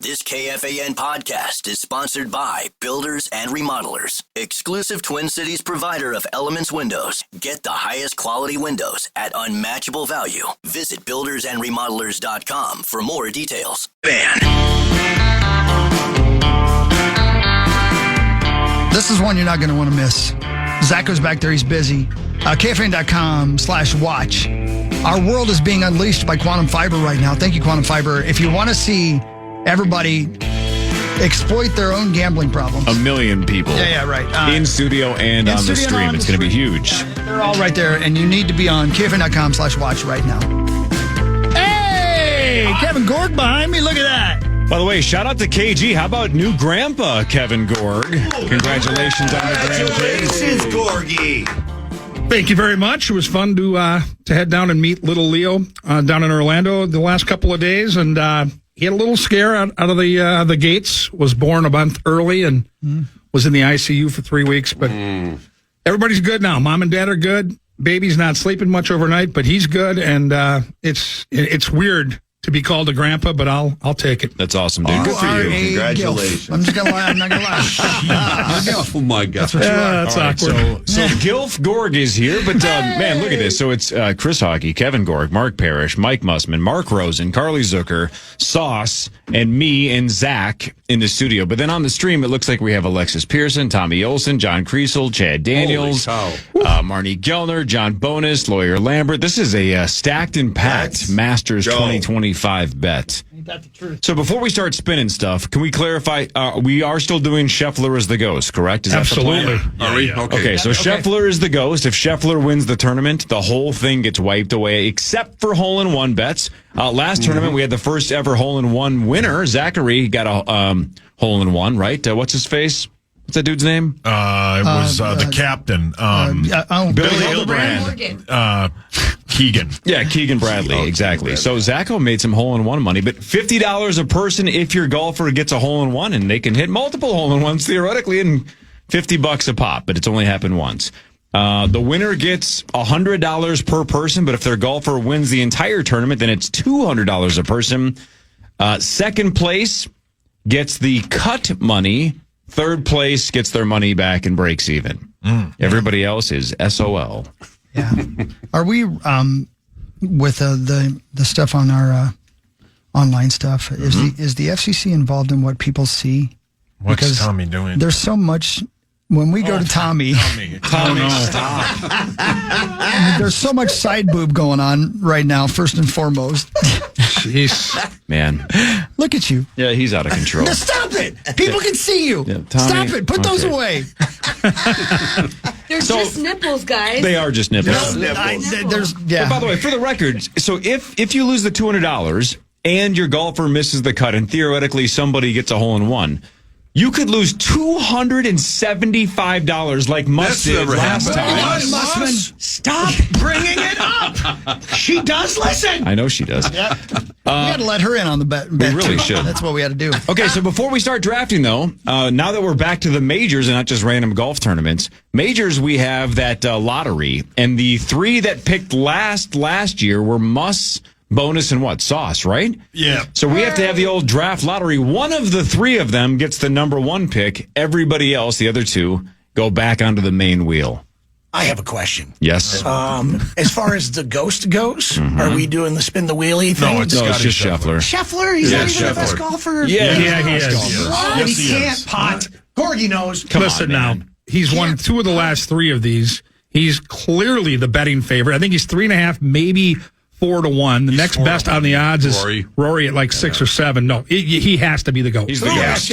This KFAN podcast is sponsored by Builders and Remodelers, exclusive Twin Cities provider of Elements Windows. Get the highest quality windows at unmatchable value. Visit buildersandremodelers.com for more details. This is one you're not going to want to miss. Zach goes back there. He's busy. KFAN.com/watch. Our world is being unleashed by Quantum Fiber right now. Thank you, Quantum Fiber. If you want to see everybody exploit their own gambling problems. 1 million people. Yeah, right. In studio and on the stream. It's going to be huge. Yeah, they're all right there, and you need to be on KFAN.com/watch right now. Hey, Kevin Gorg behind me. Look at that. By the way, shout out to KG. How about new grandpa, Kevin Gorg? Congratulations on the grandkids. Congratulations, Gorgie. Thank you very much. It was fun to head down and meet little Leo down in Orlando the last couple of days, and he had a little scare out of the gates. Was born a month early and was in the ICU for 3 weeks. But everybody's good now. Mom and Dad are good. Baby's not sleeping much overnight, but he's good. And it's weird to be called a grandpa, but I'll take it. That's awesome, dude. Good for you. Congratulations. I'm just gonna lie. I'm not gonna lie. Oh my God. That's what you are. That's All awkward. right, so Gilf Gorg is here, but man, look at this. So it's Chris Hockey, Kevin Gorg, Mark Parrish, Mike Mussman, Mark Rosen, Carly Zucker, Sauce, and me and Zach in the studio. But then on the stream, it looks like we have Alexis Pearson, Tommy Olson, John Kriesel, Chad Daniels, Marnie Gellner, John Bonus, Lawyer Lambert. This is a stacked and packed Masters 2025 bet. Ain't that the truth? So before we start spinning stuff, can we clarify? We are still doing Scheffler as the ghost, correct? Is that the Absolutely. plan? Are we? Okay, so Scheffler is the ghost. If Scheffler wins the tournament, the whole thing gets wiped away, except for hole-in-one bets. Last tournament, we had the first ever hole-in-one winner. Zachary got a hole-in-one, right? What's his face? What's that dude's name? It was the captain. Billy Hildebrand. Keegan. Yeah, Keegan Bradley, exactly. So Zacho made some hole-in-one money, but $50 a person if your golfer gets a hole-in-one, and they can hit multiple hole-in-ones theoretically, and $50 a pop, but it's only happened once. The winner gets $100 per person, but if their golfer wins the entire tournament, then it's $200 a person. Second place gets the cut money. Third place gets their money back and breaks even. Everybody else is SOL. Yeah. Are we with the stuff on our online stuff? Is the FCC involved in what people see? What's Because Tommy doing? There's so much. When we go to Tommy, Stop. there's so much side boob going on right now, first and foremost. Jeez. Man. Look at you. Yeah, he's out of control. Stop it. People can see you. Yeah, Tommy, Stop it. Put those okay. away. They're just nipples, guys. They are just nipples. But by the way, for the record, so if you lose the $200 and your golfer misses the cut and theoretically somebody gets a hole-in-one, you could lose $275 like Muss did last time. Stop bringing it up. She does listen. I know she does. We got to let her in on the bet. We really should. That's what we had to do. Okay, so before we start drafting, though, now that we're back to the majors and not just random golf tournaments, majors, we have that lottery. And the three that picked last year were Muss, Bonus, and what? Sauce, right? Yeah. So we have to have the old draft lottery. One of the three of them gets the number one pick. Everybody else, the other two, go back onto the main wheel. I have a question. Yes? As far as the ghost goes, are we doing the spin the wheelie thing? No, it's No, it's Scotty just Scheffler. Scheffler? He's not even the best Scheffler. golfer? Yeah, he is. What? Yes, he he can't is. pot. Gorgie knows. Listen now. He's won two of the last three of these. He's clearly the betting favorite. I think he's 3.5, maybe 4-1. The next best on the odds is Rory at like 6 or 7. No, he has to be the GOAT. He's the ghost.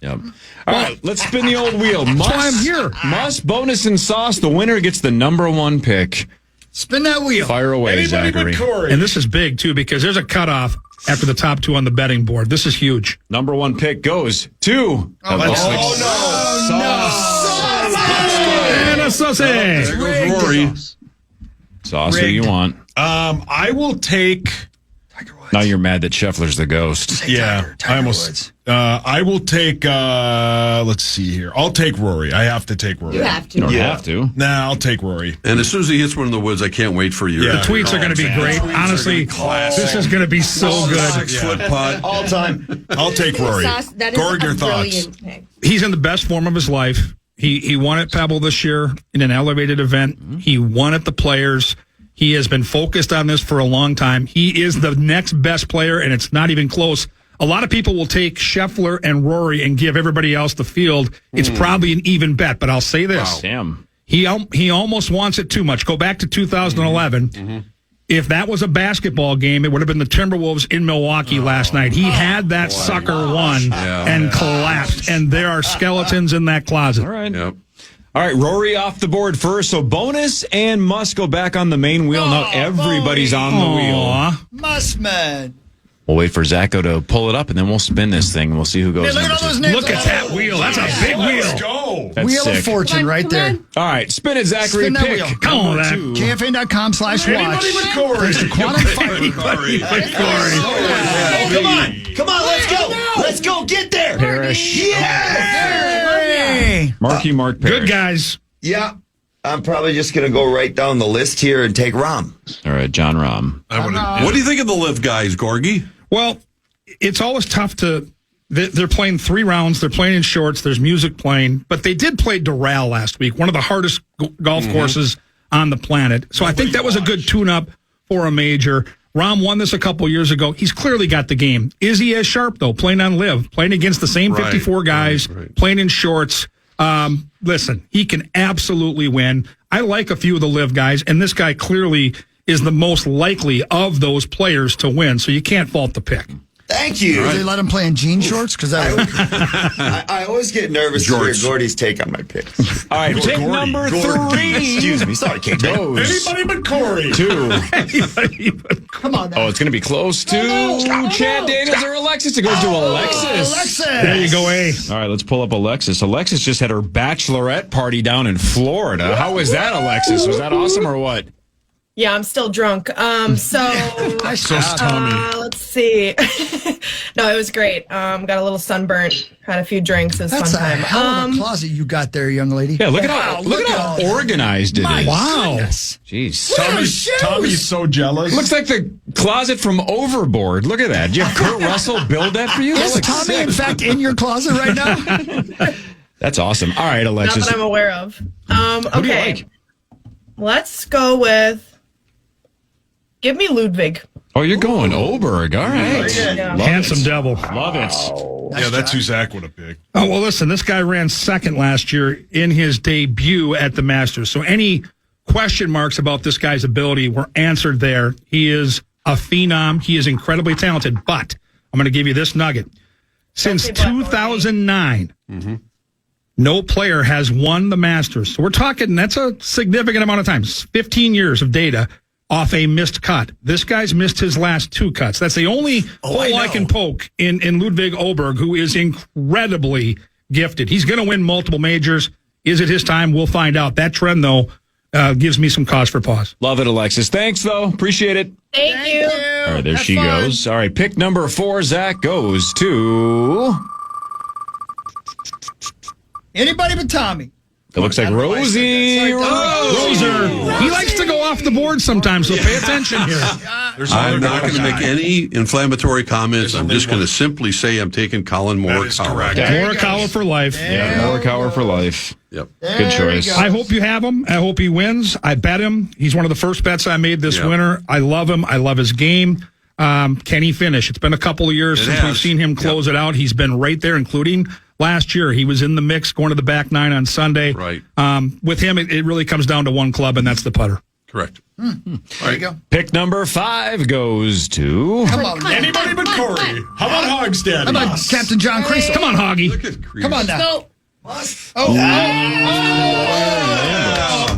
Yep. All right, let's spin the old wheel. That's why I'm here. Muss, Bonus, and Sauce. The winner gets the number one pick. Spin that wheel. Fire away, Zachary. And this is big, too, because there's a cutoff after the top two on the betting board. This is huge. Number one pick goes to... Sauce. There goes Rory. Sauce, who do you want? I will take Woods. Now you're mad that Scheffler's the ghost. Yeah, Tiger I almost. Woods. I will take. Let's see here. I'll take Rory. I have to take Rory. You have to. You don't have to. Nah, I'll take Rory. And as soon as he hits one in the woods, I can't wait for you. Yeah. The tweets are going to be great. Honestly, this is going to be so good. 6-foot putt. All time. I'll take Rory. That is Gord, your a thoughts? brilliant pick. He's in the best form of his life. He won at Pebble this year in an elevated event. He won at the Players. He has been focused on this for a long time. He is the next best player, and it's not even close. A lot of people will take Scheffler and Rory and give everybody else the field. It's probably an even bet, but I'll say this. Damn. He almost wants it too much. Go back to 2011. If that was a basketball game, it would have been the Timberwolves in Milwaukee last night. He had that sucker won and collapsed, and there are skeletons in that closet. All right. Yep. All right, Rory off the board first. So bonus and Must go back on the main wheel. Now everybody's on the wheel. Aw. Mussman. We'll wait for Zacho to pull it up, and then we'll spin this thing, and we'll see who goes. Hey, look at number all two. those names. Look at that wheel. That's a big wheel. Go. That's Wheel sick. of Fortune Come on, right come there. on. All right, spin it, Zachary. Spin that Pick. wheel. Come on, number Zach. two. KFAN.com/watch. Anybody but Corey. Thanks to Quantum Fiber. Come on. Come on, let's go. Let's go. Get there. Parrish. Hey. Marky Mark Parrish. Good guys. Yeah. I'm probably just going to go right down the list here and take Rom. All right, John Rahm. What do you think of the live guys, Gorgie? Well, it's always tough to. They're playing 3 rounds. They're playing in shorts. There's music playing, but they did play Doral last week, one of the hardest golf courses on the planet. So I think that was a good tune-up for a major. Rahm won this a couple years ago. He's clearly got the game. Is he as sharp though? Playing on live, playing against the same 54 guys, playing in shorts. Listen, he can absolutely win. I like a few of the live guys, and this guy clearly is the most likely of those players to win. So you can't fault the pick. Thank you. Did they let him play in jean shorts? Because I always get nervous to hear Gordy's take on my picks. All right, pick number 3. Excuse me. Sorry, Kate. Goes Anybody but Corey. to. come on. Oh, it's going to be close to Chad Daniels or Alexis. It goes to Alexis. There you go, A. All right, let's pull up Alexis. Alexis just had her bachelorette party down in Florida. How was that, Alexis? Was that awesome or what? Yeah, I'm still drunk. So Tommy. let's see. No, it was great. Got a little sunburnt. Had a few drinks. It was That's a fun time. hell of a closet you got there, young lady. Yeah, look at how organized it is. Wow. Jeez. Tommy's so jealous. Looks like the closet from Overboard. Look at that. Did you have Kurt Russell build that for you? That Is looks Tommy, sick. in fact, in your closet right now? That's awesome. All right, Not Alexis. that I'm aware of. Who do you Okay. like? Let's go with. Give me Ludwig. Oh, you're going Oberg. All right. Yeah. Handsome devil. Love it. Yeah, that's who Zach would have picked. Oh, well, listen, this guy ran second last year in his debut at the Masters. So any question marks about this guy's ability were answered there. He is a phenom. He is incredibly talented. But I'm going to give you this nugget. Since say but, 2009, no player has won the Masters. So we're talking, that's a significant amount of time. 15 years of data off a missed cut. This guy's missed his last 2 cuts. That's the only hole I can poke in Ludwig Oberg, who is incredibly gifted. He's going to win multiple majors. Is it his time? We'll find out. That trend, though, gives me some cause for pause. Love it, Alexis. Thanks, though. Appreciate it. Thank you. All right, there Have she fun. goes. All right, pick number 4, Zach, goes to. Anybody but Tommy. It looks like Rosie. Roser, he likes to go off the board sometimes, so pay attention here. I'm not going to make any inflammatory comments. I'm just going to simply say I'm taking Colin That is Morikawa. correct. Morikawa for life. Yeah, Morikawa for life. Yep. Good choice. I hope you have him. I hope he wins. I bet him. He's one of the first bets I made this Yep. winter. I love him. I love his game. Can he finish? It's been a couple of years It since has. we've seen him close it out. He's been right there, including last year. He was in the mix going to the back 9 on Sunday. Right. With him, it really comes down to one club, and that's the putter. Correct. There you go. Pick number 5 goes to. Come on. Anybody but Corey. How about Hogstead? How about Captain John Creasy? Come on, Hoggy. Look at Crease. Come on now. No. Of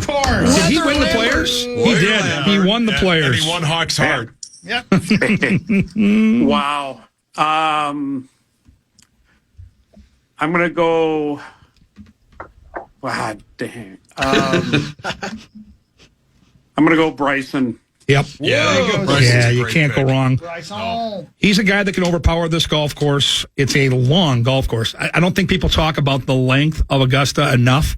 course. Did he win the Players? He did. He won the And Players. he won Hawk's heart. Yep. Wow. I'm going to go. Wow, dang. I'm going to go Bryson Yep. Yeah, you can't go wrong. He's a guy that can overpower this golf course. It's a long golf course. I don't think people talk about the length of Augusta enough.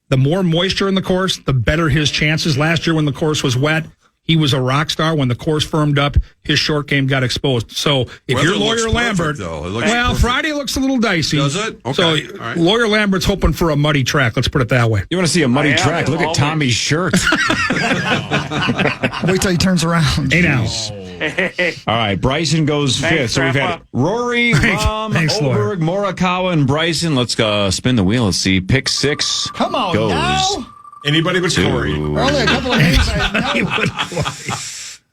The more moisture in the course, the better his chances. Last year when the course was wet, he was a rock star. When the course firmed up, his short game got exposed. So if Weather you're Lawyer looks Lambert, perfect, though. It looks perfect. Friday looks a little dicey. Does it? Okay. So All right. Lawyer Lambert's hoping for a muddy track. Let's put it that way. You want to see a muddy track? Look at Tommy's shirt. Wait till he turns around. Hey now. All right, Bryson goes fifth. So we've had Rory, Rahm, Oberg, Morikawa, and Bryson. Let's spin the wheel. Let's see. Pick 6 Come on goes now. Anybody but Corey. We're only a couple of names I know.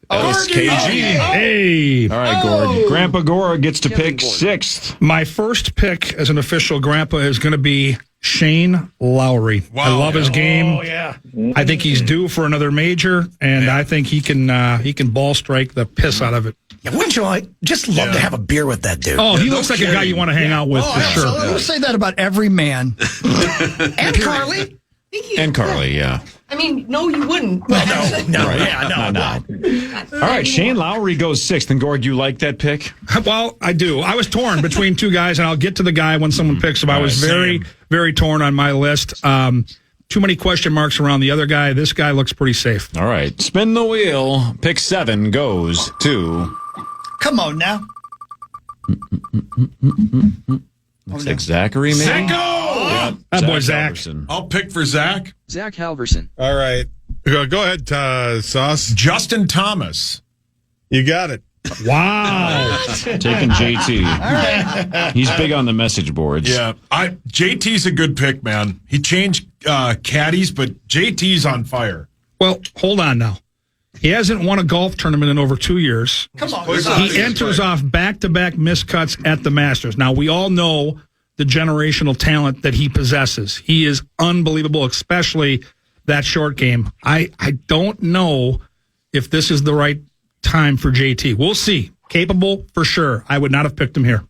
That's KG. Hey. All right, Gord. Grandpa Gora gets to pick 6th. My first pick as an official grandpa is going to be Shane Lowry. Wow. I love his game. Oh, yeah. I think he's due for another major, and I think he can ball strike the piss out of it. Yeah, wouldn't you just love to have a beer with that dude? Oh, he looks like a guy you want to hang out with for sure. So we'll say that about every man. And Carly? And Carly, yeah. I mean, no, you wouldn't. No. All right, Shane Lowry goes 6th. And Gord, you like that pick? Well, I do. I was torn between two guys, and I'll get to the guy when someone picks him. I was very, very torn on my list. Too many question marks around the other guy. This guy looks pretty safe. All right, spin the wheel. Pick 7 goes to... Come on now. Looks like Zachary, maybe? Zacko! That boy, Zach. Halverson. I'll pick for Zach. Zach Halverson. All right. Go ahead, Sauce. Justin Thomas. You got it. Wow. Taking JT. All right. He's big on the message boards. Yeah. JT's a good pick, man. He changed caddies, but JT's on fire. Well, hold on now. He hasn't won a golf tournament in over 2 years. Come on. He enters off back-to-back miscuts at the Masters. Now, we all know the generational talent that he possesses. He is unbelievable, especially that short game. I don't know if this is the right time for JT. We'll see. Capable, for sure. I would not have picked him here.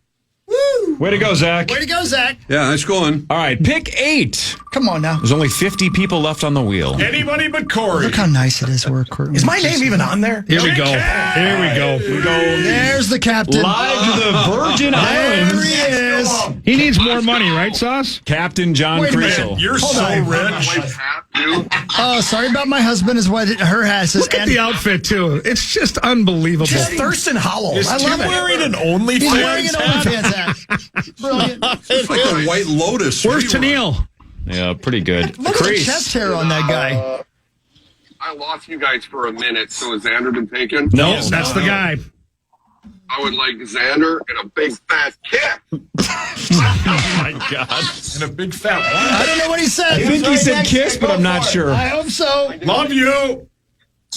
Way to go, Zach. Way to go, Zach. Yeah, nice going. All right, pick 8. Come on now. There's only 50 people left on the wheel. Anybody but Corey. Look how nice it is. Is my name even on there? Here we go. Here we go. There's the captain. Live to the Virgin Islands. There he is. He needs more money, right, Sauce? Captain John Wait a minute. Creasel. You're so rich. Oh, sorry about my husband is what her hat says. Look at the outfit, too. It's just unbelievable. Just Thurston Howell. Is I love Tim it. wearing an He's wearing an OnlyFans hat? OnlyFans hat. Brilliant. It's like a White Lotus. Where's rerun. Tennille? Yeah, pretty good. Look at the chest hair on that guy. I lost you guys for a minute, so has Xander been taken? No, that's the guy. I would like Xander and a big fat kick. Oh, my God. And a big fat one. I don't know what he said. I think he said kiss, but I'm not sure. I hope so. Love you.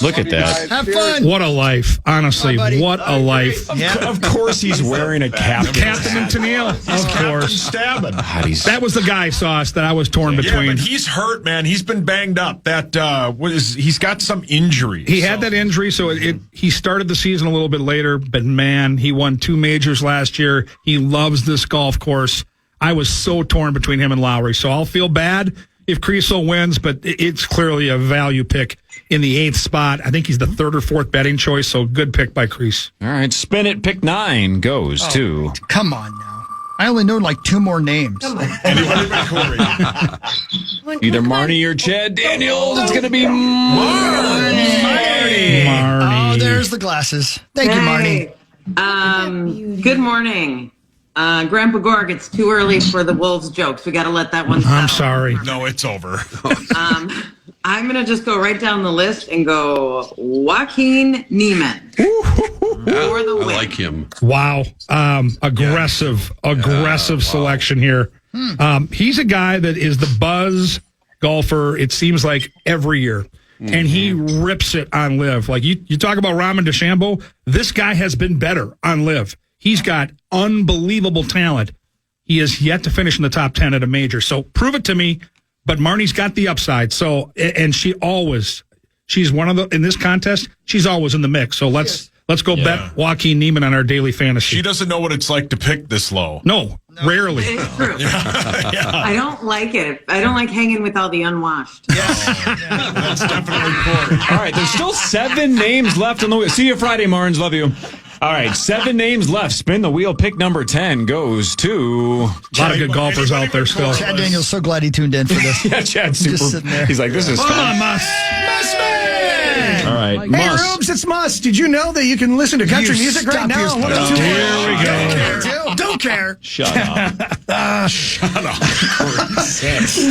Look at that. Have fun. What a life. Honestly, what a life. Of course he's wearing a cap. Captain and Tennille, of course. Stabbing. That was the guy, Sauce, that I was torn Yeah, between. but he's hurt, man. He's been banged up. He's got some injury. He had that injury, so he started the season a little bit later, but man, he won 2 majors last year. He loves this golf course. I was so torn between him and Lowry, so I'll feel bad if Creasel wins, but it's clearly a value pick in the 8th spot. I think he's the 3rd or 4th betting choice, so good pick by Crease. All right, spin it. Pick 9 goes to... Come on now. I only know like 2 more names. Anybody but Corey. Either Marnie or Chad Daniels. It's going to be Marnie. Oh, there's the glasses. Thank you, Marnie. Good morning. Grandpa Gorg, it's too early for the Wolves jokes. We got to let that one settle. I'm sorry. No, it's over. I'm going to just go right down the list and go Joaquin Neiman. For the win. I like him. Wow. Aggressive selection here. He's a guy that is the buzz golfer, it seems like, every year. And he rips it on Live. Like you talk about Raman DeChambeau, this guy has been better on Live. He's got unbelievable talent. He has yet to finish in the top 10 at a major. So prove it to me. But Marnie's got the upside. So, and she's one of the, in this contest, she's always in the mix. So let's go bet Joaquin Neiman on our daily fantasy. She doesn't know what it's like to pick this low. No. Rarely. It's true. I don't like it. I don't like hanging with all the unwashed. That's definitely Corey. All right, there's still 7 names left on the wheel. See you Friday, Marnes. Love you. All right, 7 names left. Spin the wheel. Pick number 10 goes to... A lot of good golfers out there still. Chad Daniels, so glad he tuned in for this. Yeah, Chad's super. Just sitting there. He's like, this is Come fun. on, Muss. All right, Hey, Muss. Rubes, it's Muss. Did you know that you can listen to country You music right stop now? your- on Oh, 102. here we go. Don't care. Shut up. Shut up.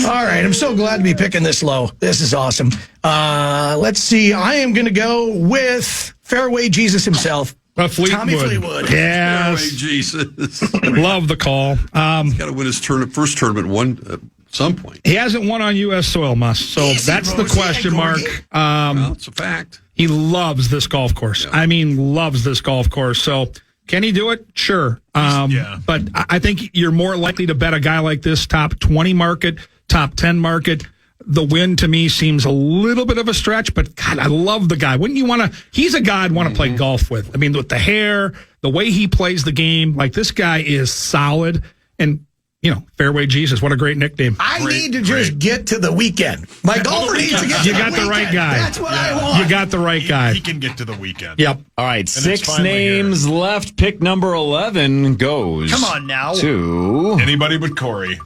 All right, I'm so glad to be picking this low. This is awesome. Let's see. I am going to go with Fairway Jesus himself. Fleetwood. Tommy Fleetwood. Yes. Fairway Jesus. Love the call. Got to win his first tournament at some point. He hasn't won on U.S. soil, Muss. So that's the question mark. Well, it's a fact. He loves this golf course. I mean, loves this golf course. So can he do it? Sure. But I think you're more likely to bet a guy like this top 20 market, top 10 market. The win to me seems a little bit of a stretch, but God, I love the guy. Wouldn't you want to? He's a guy I'd want to play golf with. I mean, with the hair, the way he plays the game, like this guy is solid. And, you know, Fairway Jesus, what a great nickname. I need to just get to the weekend. My golfer needs to get to You the got weekend. the right guy. That's what I want. You got the right guy. He can get to the weekend. Yep. All right, it's 6 finally names left. Pick number 11 goes. Come on now. To... Anybody but Corey.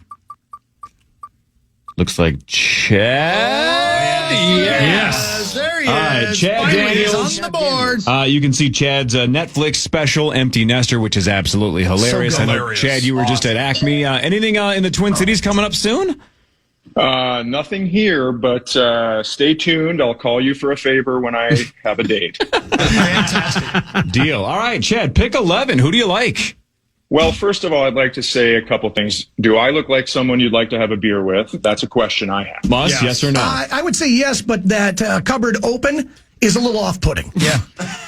Looks like Chad. Yes. There he All right, is. Chad Finally, he's Daniels. on the board. You can see Chad's Netflix special, Empty Nester, which is absolutely hilarious. So I know, hilarious. Chad, you were just at Acme. Anything in the Twin Cities coming up soon? Nothing here, but stay tuned. I'll call you for a favor when I have a date. Fantastic. Deal. All right, Chad, pick 11. Who do you like? Well, first of all, I'd like to say a couple things. Do I look like someone you'd like to have a beer with? That's a question I have. Muss, yes or no? I would say yes, but that cupboard open is a little off-putting. Yeah.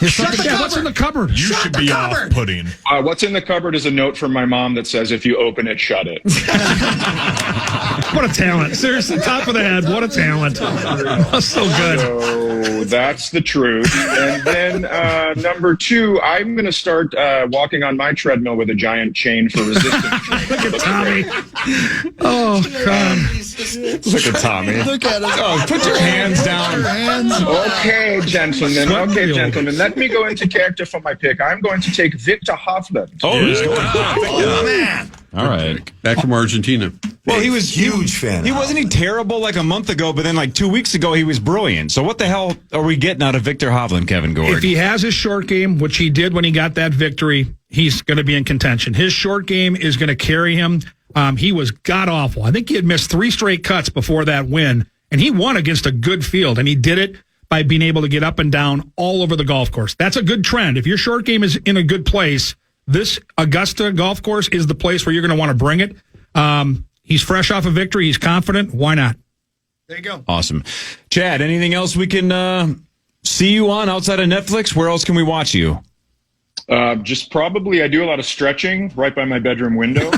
Shut the cupboard. What's in the cupboard? You Shut should the be cupboard. off-putting. What's in the cupboard is a note from my mom that says, if you open it, shut it. What a talent. Seriously, top of the head. What a talent. That's so good. So that's the truth. And then number 2, I'm going to start walking on my treadmill with a giant chain for resistance. Look at Tommy. Oh, God. Look at Tommy. Look at us. Oh, put your hands down. Okay, gentlemen. Okay, gentlemen. Let me go into character for my pick. I'm going to take Victor Hovland. Oh, he's going. Oh, man. All right. Back from Argentina. Well, he was Huge fan. He wasn't he terrible like a month ago, but then like 2 weeks ago he was brilliant. So what the hell are we getting out of Victor Hovland, Kevin Gord? If he has his short game, which he did when he got that victory, he's going to be in contention. His short game is going to carry him. He was god-awful. I think he had missed 3 straight cuts before that win, and he won against a good field, and he did it by being able to get up and down all over the golf course. That's a good trend. If your short game is in a good place, this Augusta golf course is the place where you're going to want to bring it. He's fresh off a victory. He's confident. Why not? There you go. Awesome. Chad, anything else we can see you on outside of Netflix? Where else can we watch you? Just probably, I do a lot of stretching right by my bedroom window.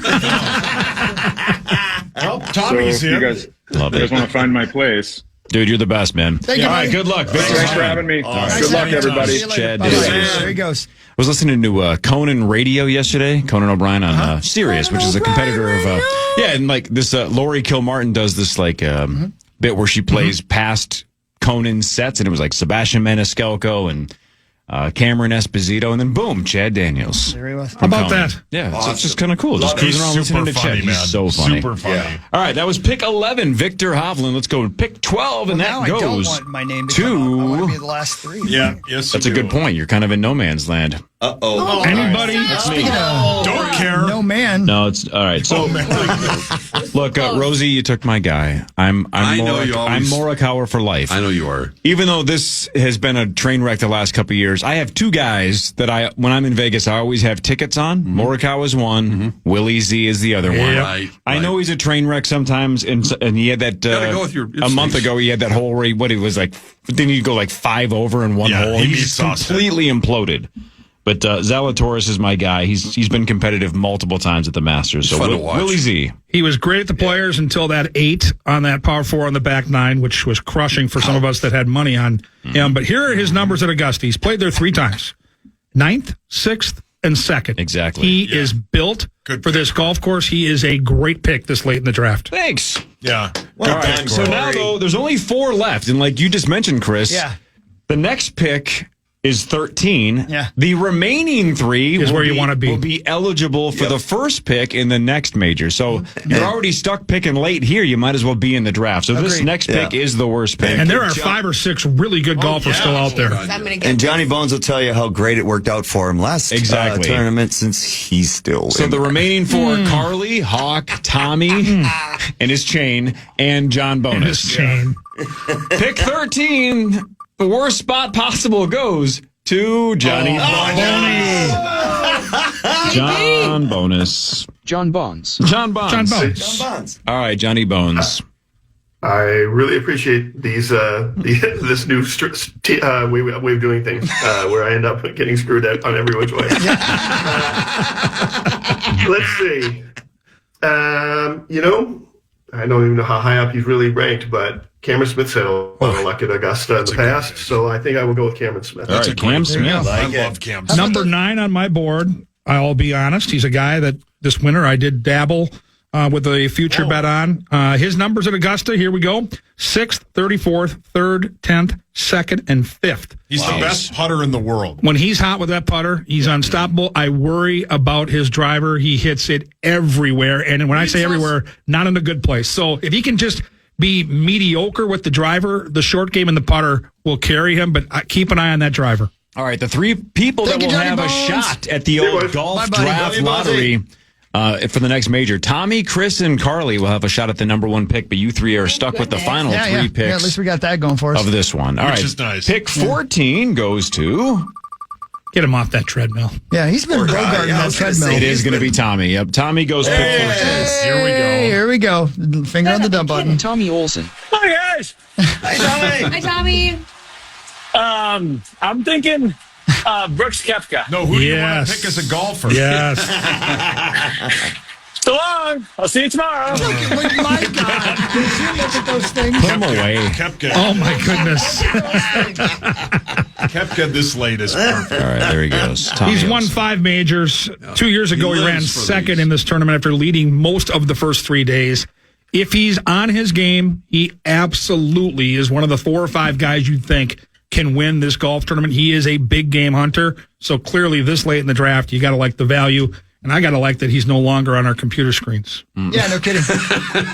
Well, So Tommy's if you here. guys, Love you guys it. want to find my place. Dude, you're the best, man. Thank you, All right, buddy. good luck. Victor Thanks for Hovland. having me. right. Good luck, everybody. See you later. Chad Bye-bye. Daniels. There he goes. I was listening to Conan Radio yesterday, Conan O'Brien on Sirius, which is a competitor of and like this Lori Kilmartin does this like bit where she plays past Conan's sets, and it was like Sebastian Maniscalco and Cameron Esposito, and then boom, Chad Daniels. There he was. How about that? Yeah, so it's just kind of cool. Just He's cruising around listening to super funny, Chad. man. He's so funny. Super funny. All right, that was pick 11, Victor Hovland. Let's go to pick 12, and Now that I don't goes want my name to come up. I want to be the last 3. Yeah, yes. That's a good point. You're kind of in no man's land. Uh-oh. Anybody? Speaking of Don't care. no man. No, it's all right. So, look, Rosie, you took my guy. I'm Morikawa for life. I know you are. Even though this has been a train wreck the last couple of years, I have 2 guys that when I'm in Vegas, I always have tickets on. Morikawa is one. Willie Z is the other one. Right, I know he's a train wreck sometimes, and he had that Gotta go with your a month instincts. ago. He had that whole what he was like. Then you go like 5 over in one Yeah, hole. he He's beats Austin. completely imploded. But Zalatoris is my guy. He's been competitive multiple times at the Masters. So fun to watch. Willie Z. He was great at the Players until that 8 on that par 4 on the back 9, which was crushing for some of us that had money on him. But here are his numbers at Augusta. He's played there 3 times. 9th, 6th, and second. Exactly. He is built for this golf course. He is a great pick this late in the draft. Thanks. Yeah. All right. So now, though, there's only 4 left. And like you just mentioned, Chris, the next pick is 13. Yeah. The remaining 3 is where you want to be. Will be eligible for the first pick in the next major. So you're already stuck picking late here. You might as well be in the draft. So this next pick is the worst pick. And there are 5 or 6 really good golfers still out there. And Johnny Bones will tell you how great it worked out for him last tournament since he's still So the remaining 4, Carly, Hawk, Tommy, and his chain, and John Bonus. Pick 13. The worst spot possible goes to Johnny Bonus. John Bonus. John Bonds. John Bonds. John Bonds. John Bonds. All right, Johnny Bones. I really appreciate these this new way of doing things where I end up getting screwed on every which way. Let's see. I don't even know how high up he's really ranked, but Cameron Smith's had a lot of luck at Augusta in the past, so I think I will go with Cameron Smith. All right, Cam Smith. I love Cam Smith. Number 9 on my board. I'll be honest. He's a guy that this winter I did dabble with a future bet on. His numbers at Augusta, here we go. 6th, 34th, 3rd, 10th, 2nd, and 5th. He's the best putter in the world. When he's hot with that putter, he's unstoppable. I worry about his driver. He hits it everywhere. And when I say everywhere, not in a good place. So if he can just be mediocre with the driver, the short game and the putter will carry him. But keep an eye on that driver. All right, the 3 people that will have a shot at the old golf draft lottery for the next major. Tommy, Chris, and Carly will have a shot at the number 1 pick, but you 3 are stuck with the final 3 picks. Yeah, at least we got that going for us. Of this one. All right. Which is nice. Pick 14 goes to... Get him off that treadmill. Yeah, he's been bogarting that treadmill. It is going to be Tommy. Yep, Tommy goes pick 14. Here we go. Here we go. Finger on the dump button. Tommy Olsen. Hi, guys. Hi, Tommy. I'm thinking Brooks Koepka. No, who do you want to pick as a golfer? Yes. So long. I'll see you tomorrow. My God. Did you look at those things? Put him away. Koepka. Oh, my goodness. Koepka this late is perfect. All right, there he goes. Tommy He's won Olsen. 5 majors. 2 years ago, he ran lives for second these. in this tournament after leading most of the first 3 days. If he's on his game, he absolutely is one of the 4 or 5 guys you'd think can win this golf tournament. He is a big game hunter. So clearly this late in the draft, you got to like the value. And I got to like that he's no longer on our computer screens. Yeah, no kidding.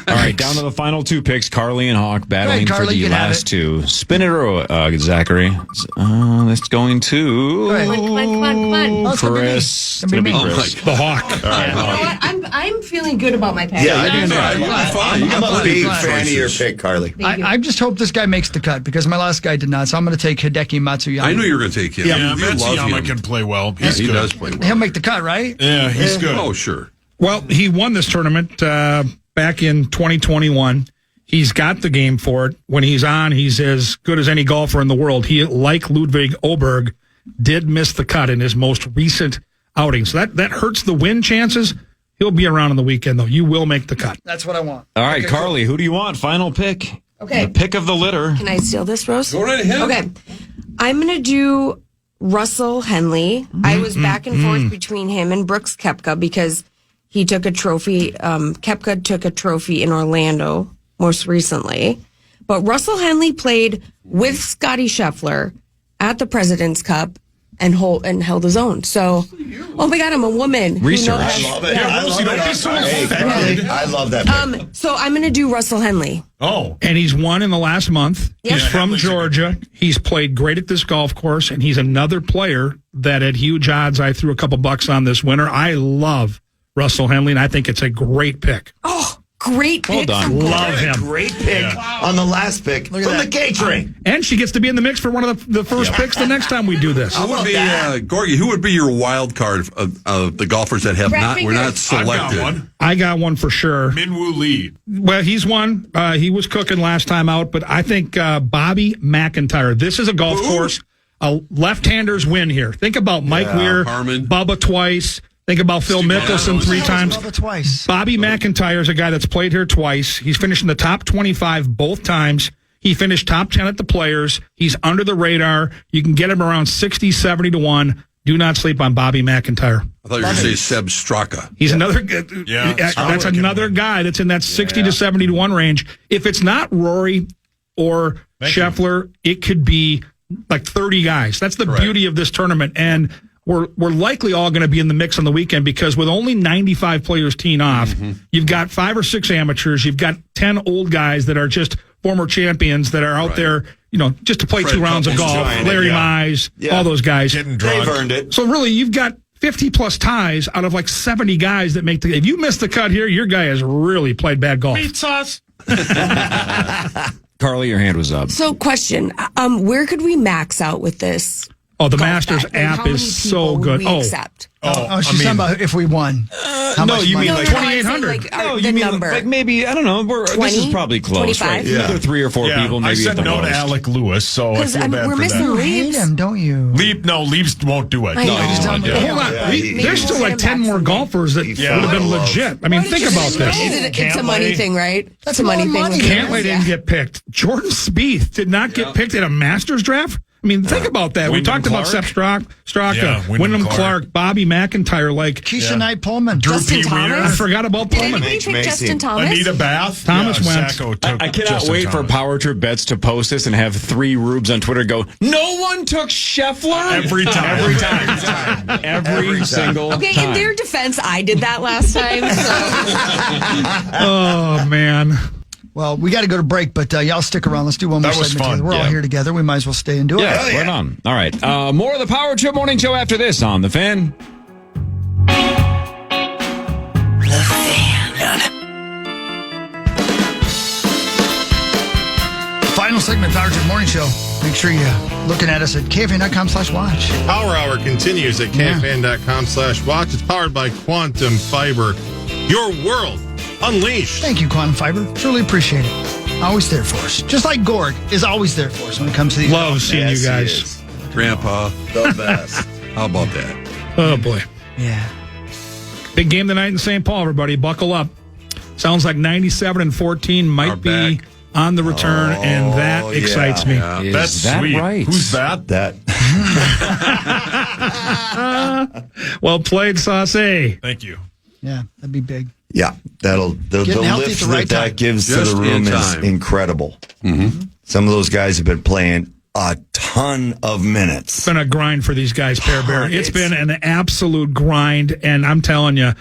All right, down to the final 2 picks. Carly and Hawk battling Carly, for the you can have last it. 2. Spin it or Zachary. That's going to... Go ahead. Come on. Oh, it's gonna be me. Chris. It's gonna be me. Chris. The Hawk. All right, You know Hawk. what? I'm feeling good about my pick. Yeah, I do not. I'm a big fan of your pick, Carly. I just hope this guy makes the cut because my last guy did not. So I'm going to take Hideki Matsuyama. I knew you were going to take him. Yeah, You love Matsuyama him. can play well. He's He good. does play well. He'll make the cut, right? Yeah, he's good. Oh, sure. Well, he won this tournament back in 2021. He's got the game for it. When he's on, he's as good as any golfer in the world. He, like Ludwig Oberg, did miss the cut in his most recent outing. So that hurts the win chances. He'll be around on the weekend, though. You will make the cut. That's what I want. All right, Carly, who do you want? Final pick. Okay. The pick of the litter. Can I steal this, Rose? Go right ahead. Okay. I'm going to do Russell Henley. I was back and forth between him and Brooks Koepka because he took a trophy. Koepka took a trophy in Orlando most recently. But Russell Henley played with Scotty Scheffler at the President's Cup and held his own. So, oh my God, I'm a woman. Research. I love it. Yeah, I Rosie, love don't be it. so Hey, offended. I love that pick. So I'm going to do Russell Henley. Oh. And he's won in the last month. Yeah. He's from Georgia. He's played great at this golf course, and he's another player that at huge odds I threw a couple bucks on this winter. I love Russell Henley, and I think it's a great pick. Oh, great pick. Well done. Love him. Great pick on the last pick from the K train. And she gets to be in the mix for one of the first picks the next time we do this. Who would be, Gorgie, who would be your wild card of the golfers that have were not I've selected? got one. I got one for sure. Minwoo Lee. Well, he's won. He was cooking last time out, but I think Bobby McIntyre. This is a golf course. A left-handers win here. Think about Mike Weir, Harmon. Bubba twice. Think about Phil Mickelson 3 times. Twice. Bobby McIntyre is a guy that's played here twice. He's finished in the top 25 both times. He finished top 10 at the Players. He's under the radar. You can get him around 60, 70 to 1. Do not sleep on Bobby McIntyre. I thought you were going to say Seb Straka. He's another. That's another guy that's in that 60 to 70 to 1 range. If it's not Rory or Scheffler, it could be like 30 guys. That's the beauty of this tournament, and we're likely all going to be in the mix on the weekend because with only 95 players teeing off, you've got 5 or 6 amateurs, you've got 10 old guys that are just former champions that are out there, just to play 2 rounds of golf. Larry Mize, all those guys. They've earned it. So really, you've got 50 plus ties out of like 70 guys that make the. If you miss the cut here, your guy has really played bad golf. Meat sauce. Carly, your hand was up. So, question: where could we max out with this? Oh, the Masters app is so good. Accept? She's talking about if we won. No, you mean like 2,800? No, you mean like maybe, I don't know. This is probably close. 25? Right? Yeah. Either 3 or 4 people. Maybe I said at the no to most. Alec Lewis, so I feel bad we're for missing that. You hate him, don't you? Leaves won't do it. I know. Hold on. There's still like 10 more golfers that would have been legit. I mean, think about this. It's a money thing, right? That's a money thing. Cantlay didn't get picked. Jordan Spieth did not get picked in a Masters draft. I mean, think about that. We talked about Sepp Straka, Wyndham Clark, Bobby McIntyre, like Keisha Knight Pullman, Justin Thomas. I forgot about Pullman. Did anybody pick Justin Thomas? Anita Bath. Thomas went. I cannot wait for Power Trip Bets to post this and have 3 rubes on Twitter go, no one took Scheffler? Every time. Every single time. Okay, in their defense, I did that last time. So. Oh, man. Well, we got to go to break, but y'all stick around. Let's do one more That was segment fun. together. We're all here together. We might as well stay and do it. Yeah, right on. All right. More of the Power Trip Morning Show after this on The Fan. The Fan. Final segment, Power Trip Morning Show. Make sure you're looking at us at KFAN.com/watch. Power Hour continues at KFAN.com/watch. It's powered by Quantum Fiber. Your world unleashed. Thank you, Quantum Fiber. Truly appreciate it. Always there for us. Just like Gord is always there for us when it comes to these. Love seeing you guys. Grandpa. The best. How about that? Oh, boy. Yeah. Big game tonight in St. Paul, everybody. Buckle up. Sounds like 97-14 might be on the return, and that excites me. Yeah. That's that sweet. right? Who's that? Well played, Sauce. Thank you. Yeah, that'd be big. Yeah, the Getting healthy lift at the right that time. gives Just to the in room is time. incredible. Some of those guys have been playing a ton of minutes. It's been a grind for these guys, Bear Bear. It's been an absolute grind, and I'm telling you,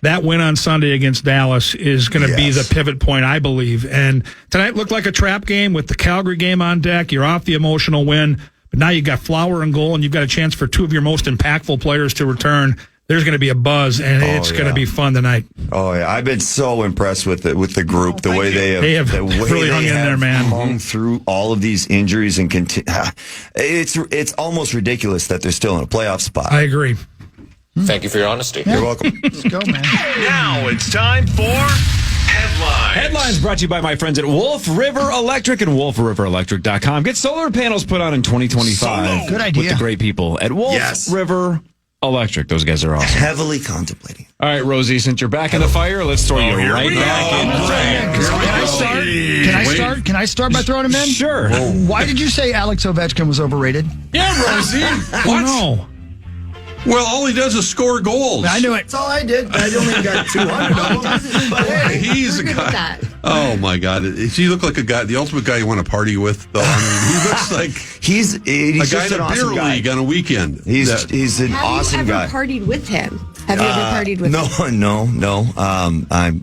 that win on Sunday against Dallas is going to be the pivot point, I believe. And tonight looked like a trap game with the Calgary game on deck. You're off the emotional win, but now you've got Flower and goal, and you've got a chance for 2 of your most impactful players to return. There's going to be a buzz, and it's going to be fun tonight. Oh yeah, I've been so impressed with the group, the way they have really hung in there, man. Hung through all of these injuries and it's almost ridiculous that they're still in a playoff spot. I agree. Thank you for your honesty. You're welcome. Let's go, man. Now it's time for Headlines. Headlines brought to you by my friends at Wolf River Electric and wolfriverelectric.com. Get solar panels put on in 2025. Good idea. With the great people at Wolf River Electric. Those guys are awesome. Heavily contemplating. All right, Rosie, since you're back in the fire, let's throw you right back in. Can I start by throwing him in? Sure. Why did you say Alex Ovechkin was overrated? Yeah, Rosie. What? No. Well, all he does is score goals. I knew it. That's all I did. I only got 200 of them. But hey, he's a guy. Oh my God! Does he look like a guy, the ultimate guy you want to party with? Though I mean, he looks like he's a guy in a beer league on a weekend. He's an awesome guy. Have you ever partied with him? Have you ever partied with him? No.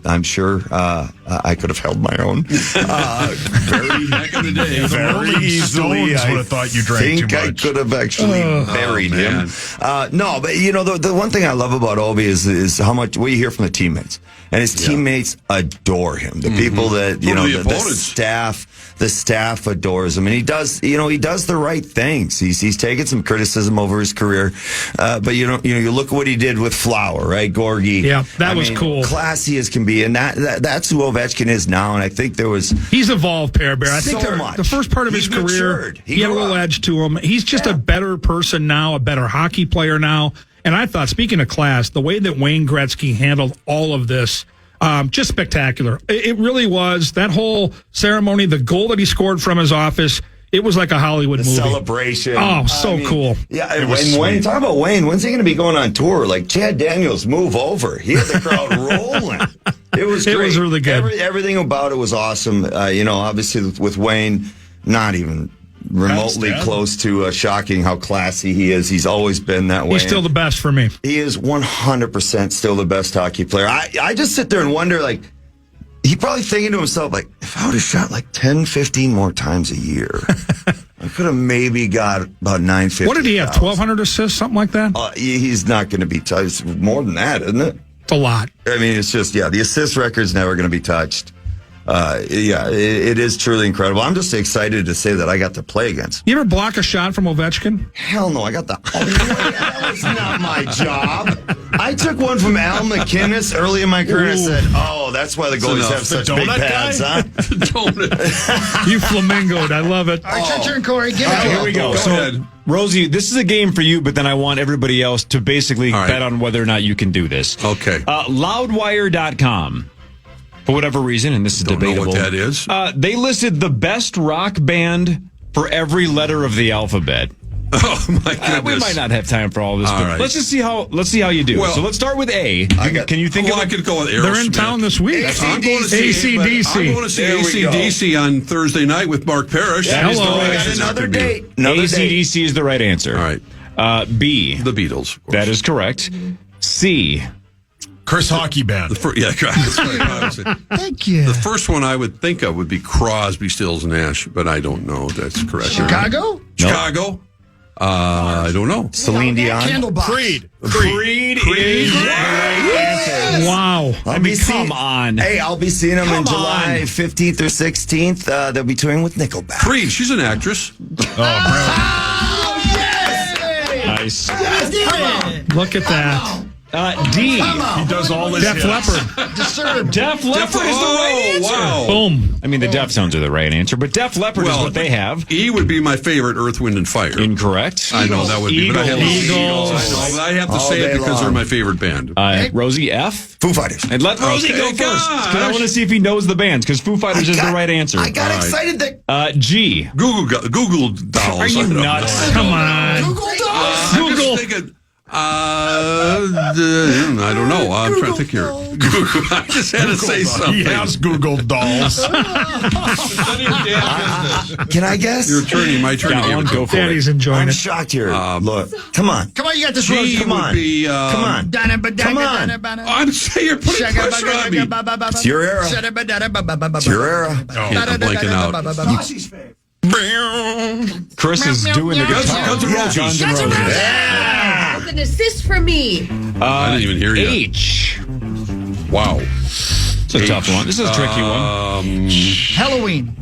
I'm sure I could have held my own. Very back in the day, Very easily. I would have thought you drank too much. I could have actually buried him. No, but you know the one thing I love about Obi is how much what you hear from the teammates, and his teammates adore him. The people that the staff adores him, and he does the right things. He's taken some criticism over his career, but you look at what he did with Flower, right? Gorgie. Yeah, that was cool. Classy as can be, and that's who Ovechkin is now. And I think he's evolved, Bear. I think the first part of his career, he had a little edge to him. He's just a better person now, a better hockey player now. And I thought, speaking of class, the way that Wayne Gretzky handled all of this, just spectacular. It really was. That whole ceremony, the goal that he scored from his office, It was like a Hollywood movie. Celebration. Oh, so cool. Yeah, and Wayne, talk about Wayne. When's he going to be going on tour? Like Chad Daniels, move over. He had the crowd rolling. It was great. It was really good. Everything about it was awesome. Obviously with Wayne, not even remotely close to shocking how classy he is. He's always been that way. He's still the best for me. He is 100% still the best hockey player. I just sit there and wonder, like, he probably thinking to himself, like, if I would have shot like 10, 15 more times a year, I could have maybe got about 950. What did he have, 1,200 assists, something like that? He's not going to be touched. More than that, isn't it? It's a lot. I mean, it's just, the assist record's never going to be touched. It is truly incredible. I'm just excited to say that I got to play against. You ever block a shot from Ovechkin? Hell no, I got that was not my job. I took one from Al McInnes early in my career and I said, that's why the goalies have such big pads, huh? You flamingoed. I love it. All right, your turn, Corey. Give it to Here we go. So, Rosie, this is a game for you, but then I want everybody else to basically bet on whether or not you can do this. Okay. Loudwire.com. For whatever reason, and this is debatable. Know what that is. They listed the best rock band for every letter of the alphabet. Oh my goodness! We might not have time for all this, but right. let's see how you do. Well, so let's start with A. Can you think of? I could go with Aerosmith. They're in town this week. I'm going to see AC/DC. I'm going to see AC/DC on Thursday night with Mark Parrish. Another date. AC/DC is the right answer. All right. B. The Beatles. Of course. That is correct. C. Chris Hockey Band. That's right. Thank you. The first one I would think of would be Crosby, Stills, Nash, but I don't know if that's correct. Chicago? Chicago? I don't know. Celine Dion? Candlebox. Creed. Creed is the right answer. Wow. Come on. Hey, I'll be seeing them in July 15th or 16th. They'll be touring with Nickelback. Creed, she's an actress. Nice. Look at that. D. He does all this. Def Leppard. Disturbed. Def Leppard is the right answer. Wow. Boom. I mean, the Deftones are the right answer, but Def Leppard is what they have. E would be my favorite, Earth, Wind, and Fire. Incorrect. I know that would be, but I have Eagles. I have to say it because they're my favorite band. Rosie, F. Foo Fighters. And let Rosie go first. Because I want to see if he knows the bands, because Foo Fighters is the right answer. I got excited that... G. Google Dolls. Are you nuts? Come on. Google Dolls. Google. I don't know. I'm trying to think here. Google. I just had to say something. He has Google Dolls. Can I guess? Your turn. My turn. Got one. Go for Daddy's it. enjoying I'm it. shocked here. Look, come on. Come on, you got this, G Rose. Come would on. be. Come on. Come on. I'm saying you're putting pressure on me. It's your era. It's your era. I'm blanking out. Chris is doing the guitar. Guns N' Roses. Guns N' Roses. That's an assist for me. I didn't even hear you. H. Wow. It's a tough one. This is a tricky one. Halloween.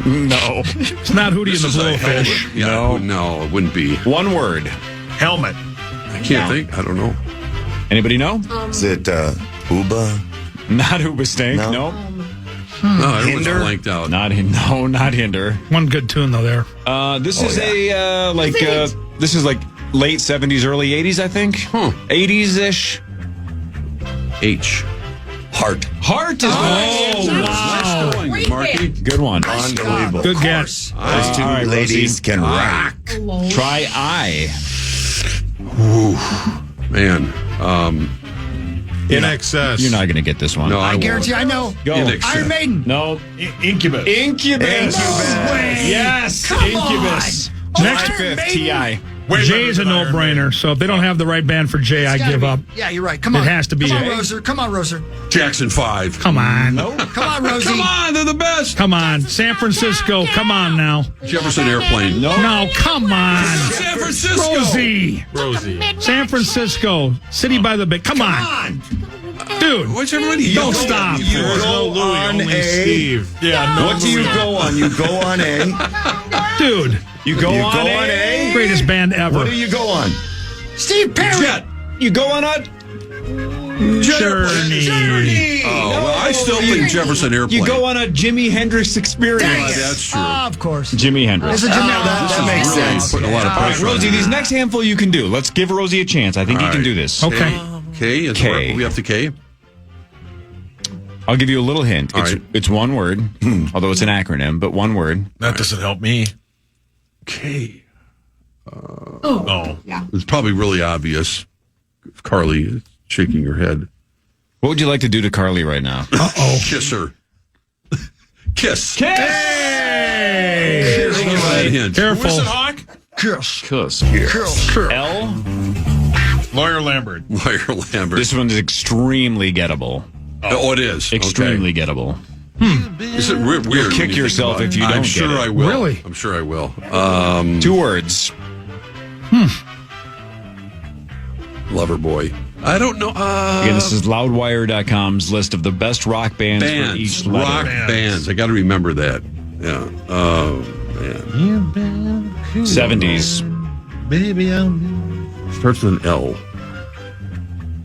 No. It's not Hootie and the Blowfish. Yeah, no, it wouldn't be. One word. Helmet. I can't think. I don't know. Anybody know? Is it Uba? Not Hoobastank. No. Nope. No, everyone's Hinder? blanked out. Not Hinder. One good tune, though, there. This is this is like late 70s, early 80s, I think. 80s-ish. H. Heart. Heart is wow. Going, Marky. Good one. Unbelievable. Good guess. Those two ladies can rock. Try I. Ooh, man. In excess. You're not going to get this one. No, I guarantee I know. Go. Iron Maiden. No. Incubus. Incubus. No way. Yes. Come Incubus. on. Next Iron 5th, Maiden. T.I. Jay is a no-brainer, so if they don't have the right band for Jay, I give up. Yeah, you're right. Come on. It has to be Come on, Jay. Roser. Come on, Roser. Jackson 5. Come on. Come on, Rosie. Come on, they're the best. Come on. San Francisco. Come on now. Jefferson Airplane. No, come on. San Francisco. Rosie. San Francisco. City by the Bay. Come on. Dude. What's everybody Don't yelling? stop. You go on only A. Steve. Yeah, no. What do you go on? You go on A. Dude. You go on A. Greatest band ever. What do you go on? Steve Perry. Jet. You go on a Journey. Oh, well, I still think Jefferson Airplane. You go on a Jimi Hendrix experience. That's true. Of course. Jimi Hendrix. It's a Jimi that makes sense. Putting a lot of All right, pressure on Rosie, you. these next handful you can do. Let's give Rosie a chance. I think you All can right. do this. Okay. K. Is K. where we have to K. I'll give you a little hint. It's one word, although it's an acronym, but one word. That doesn't help me. Okay. Yeah. It's probably really obvious. Carly is shaking her head. What would you like to do to Carly right now? Kiss her. Kiss. Hey! Careful. Who is it, Hawk? Kiss. L. Lawyer Lambert. This one's extremely gettable. Oh, it is. Extremely gettable. Is it weird? You'll kick yourself if you don't I'm get sure it. I will. Really? I'm sure I will. 2 words. Lover boy. I don't know. Again, this is Loudwire.com's list of the best rock bands for each letter. Rock bands. I got to remember that. Yeah. Oh, man. 70s. Baby, Starts with an L.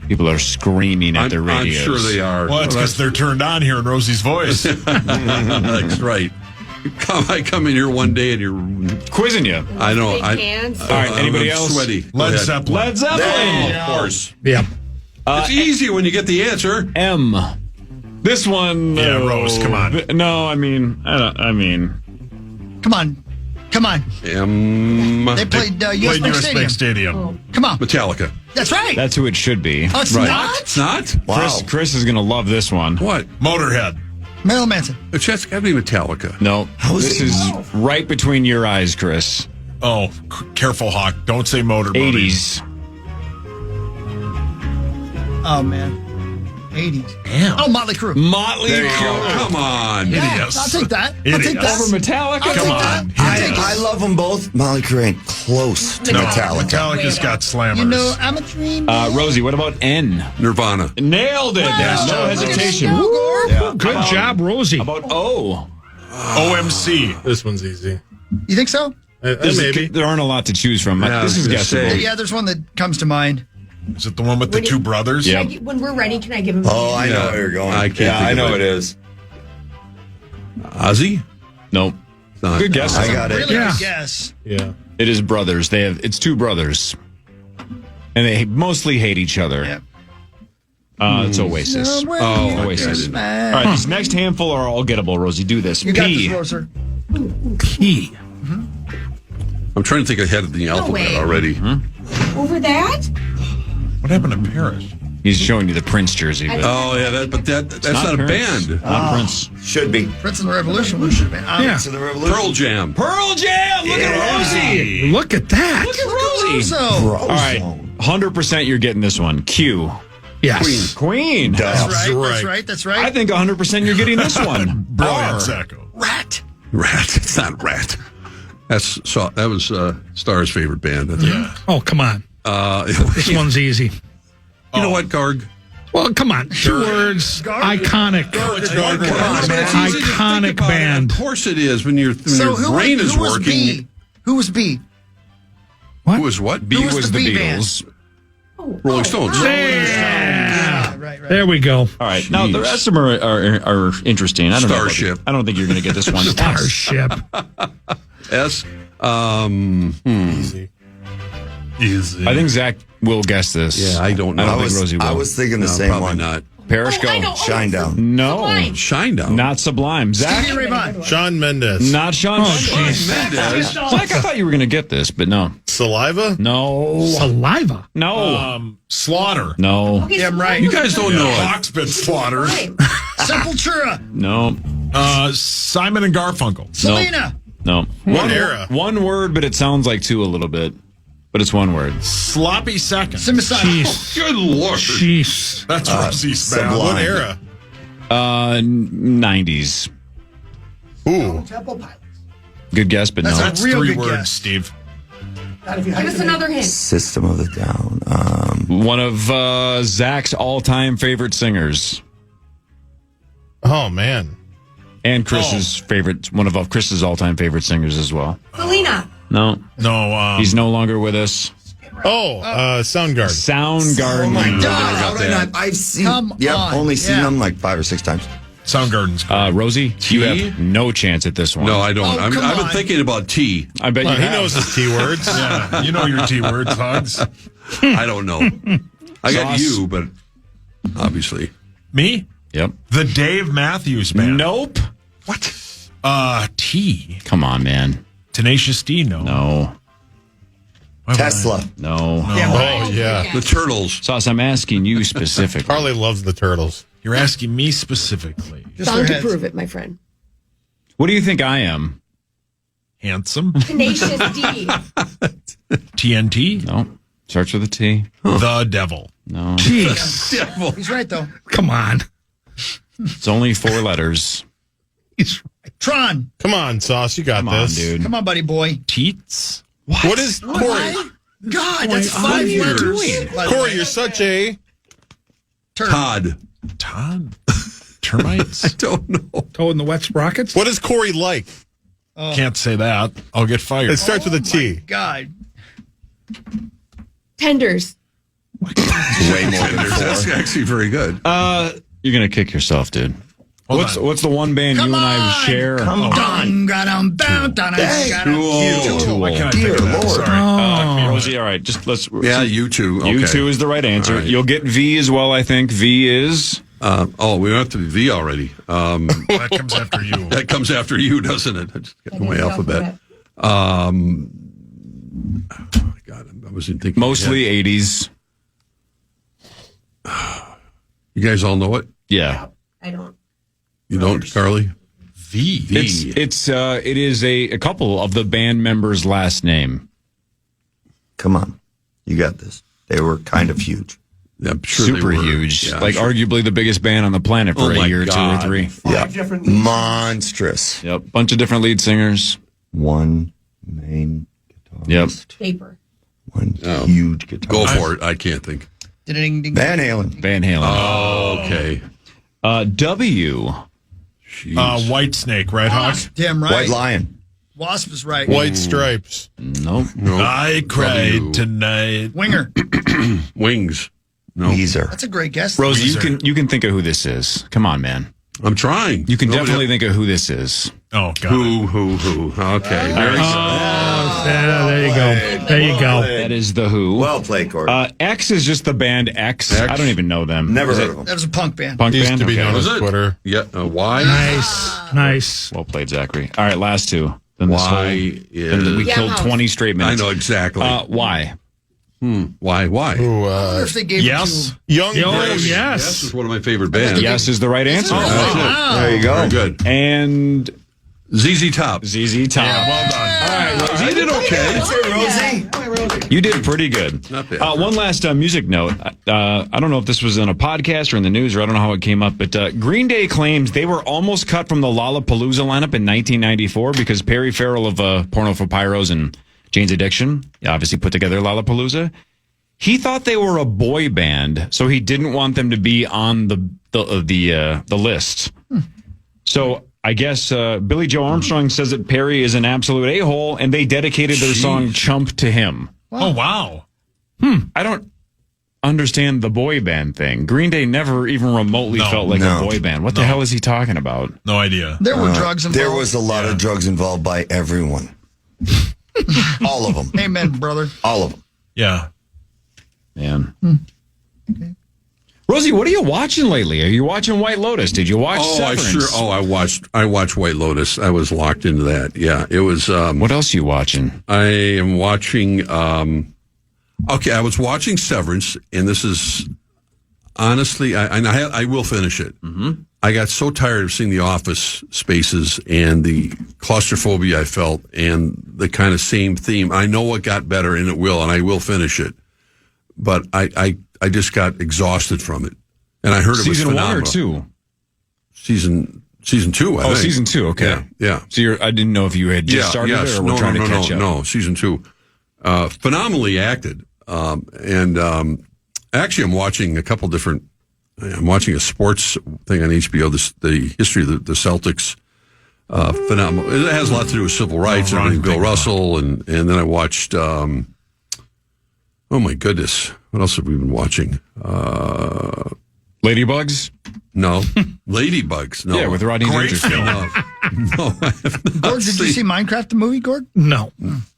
People are screaming at their I'm radios. sure they are. Well, that's because they're turned on hearing Rosie's voice. That's right. I come in here one day and you're quizzing you. I know. Big hands. All right, anybody I'm else? Sweaty. Led Zeppelin. Led Zeppelin. Of course. Yeah. It's easy when you get the answer. M. This one. Yeah, Rose, come on. No, I mean. Come on. M. They played US Bank Stadium. Stadium. Come on. Metallica. That's right. That's who it should be. Oh, it's Right. not? It's not? Wow. Chris is going to love this one. What? Motorhead. Marilyn Manson. It's just got to be Metallica. No. is This it? is right between your eyes, Chris. Oh, careful, Hawk. Don't say motor. 80s. Oh, man. 80s. Damn. Oh, Motley Crue. Motley There you go. Crue. Come on. Yeah, Idiots. I'll take that. I'll Idiots. take that. Over Metallica? I'll Come take on. that. I'll take I that. love them both. Motley Crue ain't close to Metallica. Metallica's got slammers. You know, I'm a dream. Rosie, what about N? Nirvana. Nailed it. There's no hesitation. Good job, Rosie. How about O? OMC. This one's easy. You think so? Maybe. There aren't a lot to choose from. Yeah, This is I was gonna guessable. say. Yeah, there's one that comes to mind. Is it the one with the two brothers? Yeah. When we're ready, can I give him? Oh, I know where you're going. I can't think I of know it. it is. Ozzy? Nope. It's not. Good guess. I got it. Really Yeah. good guess. Yeah. It is brothers. It's 2 brothers. And they mostly hate each other. Yep. It's Oasis. Oasis. All right, this next handful are all gettable, Rosie. Do this. You got P. this, Roser. P. I'm trying to think ahead of the alphabet way. already. Over that? What happened to Paris? He's showing you the Prince jersey. But Oh, yeah, that's not a Prince. band. Not Prince. Should be. Prince and the Revolution. We should have been. Yeah. To the Revolution. Pearl Jam. Pearl Jam! Look at Rosie! Look at that. Look at Rosie! So, All right, 100% you're getting this one. Q. Yes. Queen. that's right. That's right. I think 100% you're getting this one. Brilliant, R. Sacco. Rat. Rat. It's not Rat. That was Star's favorite band. I think. Yeah. Oh, come on. This one's easy. You know what, Garg? Well, come on. 2 words. Iconic. Iconic band. Of course it is when your So brain is who was working. B? Who was B? Who was what? B Who was was the the B band? Beatles. Rolling Stones. Yeah. Right. There we go. All right, now the rest of them are interesting. I don't know about Starship. I don't think you're going to get this one. Starship. S. Easy. I think Zach will guess this. Yeah, I don't know. I don't think Rosie will. I was thinking the No, same probably one. not. Parrish, Oh, I know. go. Shine down. No. Sublime. Shinedown. Not Sublime. Zach? Stevie Ray Vaughan. Shawn Mendes. Not Sean. Shawn Mendes. Zach, I thought you were going to get this, but no. Saliva? No. Saliva. No. Slaughter. No. Yeah, I'm right. You guys don't know it. Hawk's been slaughtered. Sepultura. No. Simon and Garfunkel. Selena. No. What era? One word, but it sounds like 2 a little bit. But it's one word. Sloppy Second. Jeez. Good Lord. Jeez. That's Rosie's band. What era? 90s. Ooh. Temple Pilots. Good guess, but no. That's real 3 good words, guess. Steve. Give us another hint. System of the Down. One of Zach's all-time favorite singers. Oh, man. And Chris's favorite, one of Chris's all-time favorite singers as well. Selena. No. No. He's no longer with us. Soundgarden. Soundgarden. Oh my God! got How did I that. not? I've seen. Come on. only seen Yeah. them like 5 or 6 times. Soundgarden's. Rosie, you have no chance at this one. No, I don't. Oh, come I've been on. thinking about T. I bet Well, you he have. knows his T words. Yeah, you know your T words, Hogs. I don't know. I got Sauce. you, but obviously. Me? Yep. The Dave Matthews Band. Nope. What? T. Come on, man. Tenacious D, no. No. Tesla. No. Oh, yeah. The Turtles. Sauce, I'm asking you specifically. Harley loves the Turtles. You're asking me specifically. Song to prove it, my friend. What do you think I am? Handsome. Tenacious D. TNT. No. Starts with a T. The Devil. No. Jeez. He's right, though. Come on. It's only 4 letters. He's right. Tron. Come on, Sauce. You got Come on, this. dude. Come on, buddy boy. Teats. What is Corey? God, that's 5 letters. Corey, you're such a... Todd. Termites. I don't know. Toe in the wet sprockets? What is Corey like? Can't say that. I'll get fired. It starts with a T. God. Tenders. Way more than 4. That's actually very good. You're going to kick yourself, dude. What's the one band you and I share? Come on. Tool. Why can't I Dear think of that? Lord. Sorry. Rosie, all right. Just let's. Yeah, U2. Okay. U2 is the right answer. Right. You'll get V as well, I think. V is. We went to V already. That comes after you. That comes after you, doesn't it? I just got my alphabet. Oh my God, I wasn't thinking. Mostly 80s. You guys all know it? Yeah. I don't. You don't, Carly? V. It is a couple of the band members' last name. Come on. You got this. They were kind of huge. Yeah, I'm sure Super they were. huge. Yeah, like sure. arguably the biggest band on the planet for a year, God. 2 or 3. Yeah. different Monstrous. Yep. Bunch of different lead singers. One main guitarist. Yep. Paper. One huge guitar. Go for it. I can't think. Van Halen. Van Halen. Oh, okay. W. White Snake, Red Hawk. Damn right. White Lion. Wasp is right. White Stripes. Nope. I cried tonight. Winger. Wings. No. Weezer. That's a great guess. Rosie, you can think of who this is. Come on, man. I'm trying. You can definitely think of who this is. Oh, God. Who. Okay. Very There you go. There you go. That is the Who. Well played, Corey. X is just the band X. I don't even know them. Never heard of them. That was a punk band. Punk Used band? to be Okay. known as Was it? Twitter. Yeah. Why? Nice. Well played, Zachary. All right, last 2. Then Why then we is... killed 20 straight minutes. I know exactly. Why? Why? Ooh, I wonder if they gave Yes. it Young Yes. Yes. Yes is one of my favorite bands. Yes is the right answer. wow. There you go. Very good. And ZZ Top. ZZ Top. Well done. All right, Rosie. You did okay. Rosie. You did pretty good. Not bad. One last music note. I don't know if this was in a podcast or in the news, or I don't know how it came up, but Green Day claims they were almost cut from the Lollapalooza lineup in 1994 because Perry Farrell of Porno for Pyros and Jane's Addiction obviously put together Lollapalooza. He thought they were a boy band, so he didn't want them to be on the list. So I guess Billy Joe Armstrong says that Perry is an absolute a-hole, and they dedicated their song "Chump" to him. Oh, wow. I don't understand the boy band thing. Green Day never even remotely felt like a boy band. What the hell is he talking about? No idea. There were drugs involved. There was a lot of drugs involved by everyone. All of them. Amen, brother. All of them. Yeah. Man. Okay. Rosie, what are you watching lately? Are you watching White Lotus? Did you watch Severance? I watched White Lotus. I was locked into that. Yeah, it was. What else are you watching? I am watching. I was watching Severance, and this is honestly, I will finish it. Mm-hmm. I got so tired of seeing the office spaces and the claustrophobia I felt, and the kind of same theme. I know it got better, and it will, and I will finish it. But I just got exhausted from it, and I heard it was phenomenal. Season 1 or 2? Season 2. I think. Season 2. Okay, yeah. So I didn't know if you had just started it or were trying to catch up. No, season 2, phenomenally acted, and actually, I'm watching a couple different. I'm watching a sports thing on HBO. The history of the Celtics. Phenomenal. It has a lot to do with civil rights and everything. Bill Russell, and then I watched. Oh my goodness! What else have we been watching? Ladybugs? No, Ladybugs. No, yeah, with Rodney Dangerfield. No, Gord, did you see Minecraft the movie, Gord? No.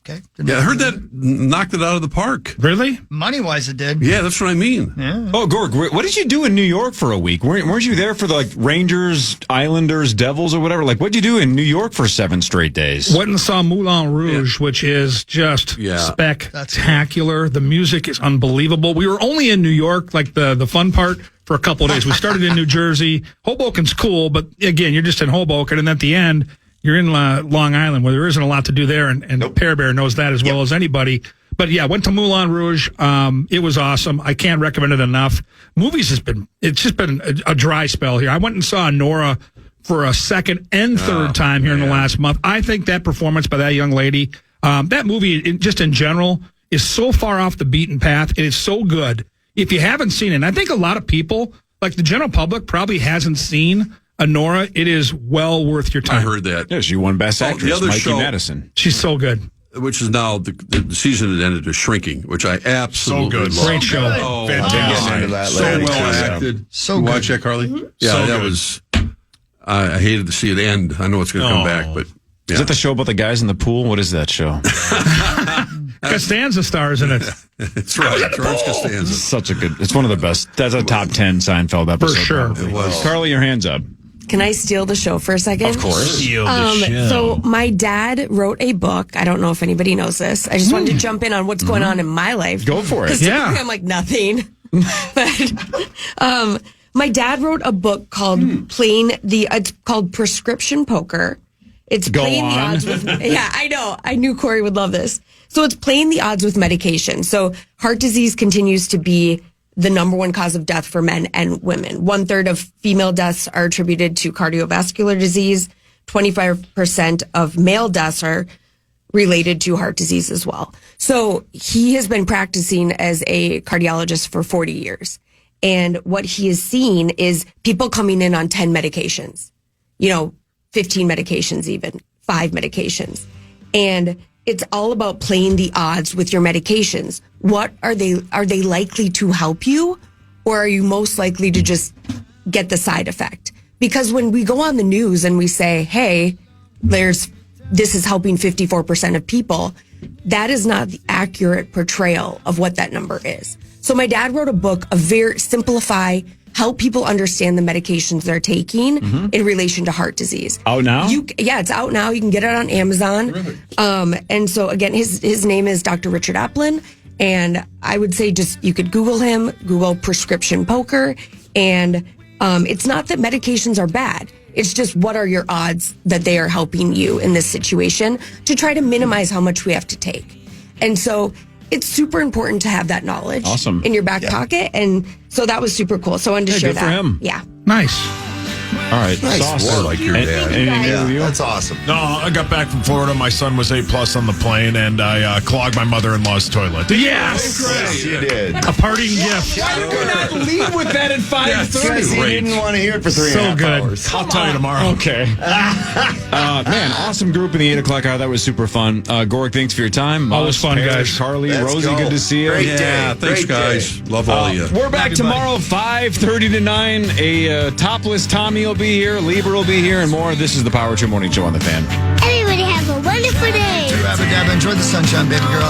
Okay. Yeah, I heard that knocked it out of the park. Really? Money-wise, it did. Yeah, that's what I mean. Yeah. Oh, Gorg, what did you do in New York for a week? Weren't you there for the Rangers, Islanders, Devils, or whatever? What'd you do in New York for 7 straight days? Went and saw Moulin Rouge, which is just spectacular. The music is unbelievable. We were only in New York, the fun part, for a couple of days. We started in New Jersey. Hoboken's cool, but again, you're just in Hoboken, and at the end, you're in Long Island, where there isn't a lot to do there, and Pear Bear knows that as well as anybody. But yeah, went to Moulin Rouge. It was awesome. I can't recommend it enough. Movies it's just been a dry spell here. I went and saw Nora for a second and third time here in the last month. I think that performance by that young lady, that movie just in general is so far off the beaten path. It is so good. If you haven't seen it, and I think a lot of people, like the general public, probably hasn't seen Nora. It is well worth your time. I heard that. Yeah, she won Best Actress, the other Mikey show, Madison. She's so good. Which is now the season that ended is Shrinking, which I absolutely love. Great show. Oh, fantastic. so well acted. So you good. watch that, Carly? Mm-hmm. Yeah, So that good. was. I hated to see it end. I know it's going to come back, but Is that the show about the guys in the pool? What is that show? Costanza stars in it. That's right. George Costanza. Such a good. It's one of the best. That's a top 10 Seinfeld episode. For sure. Probably. It was. Carly, your hands up. Can I steal the show for a second? Of course. So my dad wrote a book. I don't know if anybody knows this. I just wanted to jump in on what's going on in my life. Go for it. Because typically I'm like nothing. But my dad wrote a book called it's called Prescription Poker. It's Go playing the on. odds with. Yeah, I know. I knew Corey would love this. So it's playing the odds with medication. So heart disease continues to be the number one cause of death for men and women. 1/3 of female deaths are attributed to cardiovascular disease. 25% of male deaths are related to heart disease as well. So he has been practicing as a cardiologist for 40 years. And what he has seen is people coming in on 10 medications, 15 medications, even 5 medications. And it's all about playing the odds with your medications. What are they likely to help you, or are you most likely to just get the side effect? Because when we go on the news and we say, hey, this is helping 54% of people, that is not the accurate portrayal of what that number is. So my dad wrote a book, help people understand the medications they're taking in relation to heart disease. Out now? It's out now. You can get it on Amazon. And so again, his name is Dr. Richard Applin. And I would say you could Google him, Google Prescription Poker. And it's not that medications are bad. It's just what are your odds that they are helping you in this situation to try to minimize how much we have to take. And so it's super important to have that knowledge in your back pocket. And so that was super cool. So I wanted to share good that. for him. Yeah. Nice. All right. Nice Sauce. work. Like your dad. Anything new with you? That's awesome. No, I got back from Florida. My son was A+ on the plane, and I clogged my mother-in-law's toilet. Yes. Yes, you did. A parting gift. Why did you not lead with that at 5:30? Because he didn't want to hear it for 3.5 hours. I'll tell you tomorrow. Okay. Man, awesome group in the 8 o'clock hour. That was super fun. Gorg, thanks for your time. Always fun, guys. Carly, Let's Rosie, go. good to see you. Great Yeah, day. thanks, Great guys. day. Love all of you. We're back tomorrow, 5:30 to 9. A topless Tommy will be here. Lieber will be here, and more. This is the Power Trip Morning Show on the Fan. Everybody have a wonderful day. Enjoy the sunshine, baby girl.